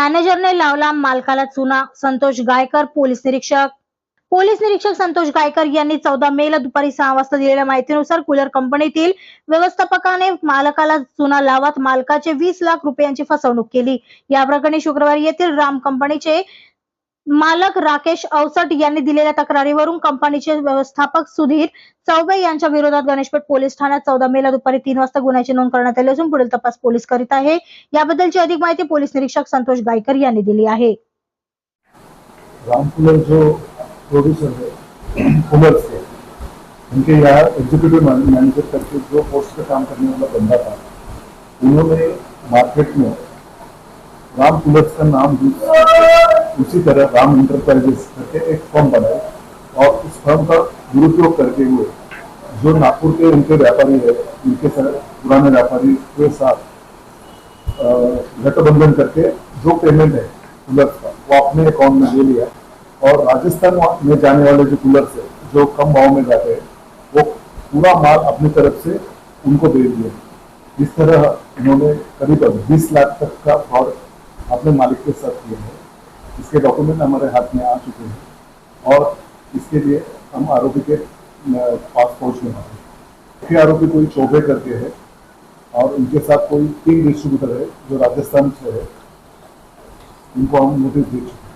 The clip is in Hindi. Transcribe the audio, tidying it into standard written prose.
मॅनेजरने लावला मालकाला चुना. संतोष गायकर पोलीस निरीक्षक संतोष गायकर यांनी 14 मेला दुपारी 6 वाजता दिलेल्या माहितीनुसार कूलर कंपनीतील व्यवस्थापकाने मालकाला चुना लावत मालकाचे 20 लाख रुपयांची फसवणूक केली. या प्रकरणी शुक्रवारी येथील राम कंपनीचे मालक राकेश अवचट यांनी दिलेल्या तक्रारीवरून कंपनीचे व्यवस्थापक सुधीर चौबे यांच्या विरोधात गणेशपेठ पोलीस ठाण्यात 14 मेला दुपारी 3 वाजता गुन्ह्याची नोंद करण्यात आली असून पुढील तपास पोलीस करीत आहे. याबद्दलची अधिक माहिती पोलीस निरीक्षक संतोष गायकर यांनी दिली आहे. राम कूलर जो प्रोड्यूसर है कूलर से उनके यहाँ एग्जीक्यूटिव मैनेजर करके जो पोस्ट पे काम करने वाला बंदा था, उन्होंने मार्केट में राम कूलर्स का नाम उसी तरह राम इंटरप्राइजेस करके एक फर्म बनाए और उस फर्म का दुरुपयोग करके हुए जो नागपुर के उनके व्यापारी है, उनके पुराने व्यापारी के साथ गठबंधन करके जो पेमेंट है कूलर्स का वो अपने अकाउंट में ले लिया और राजस्थान में जाने वाले जो कूलर्स है जो कम भाव में जाते हैं वो पूरा माल अपनी तरफ से उनको दे दिया। इस तरह उन्होंने करीब 20 लाख तक का फ्रॉड अपने मालिक के साथ किया है। इसके डॉक्यूमेंट हमारे हाथ में आ चुके हैं और इसके लिए हम आरोपी के पास पहुंचने वाले हैं। मुख्य आरोपी कोई चौबे करके है और उनके साथ कोई 3 डिस्ट्रीब्यूटर है जो राजस्थान से है, उनको हम नोटिस दे चुके हैं।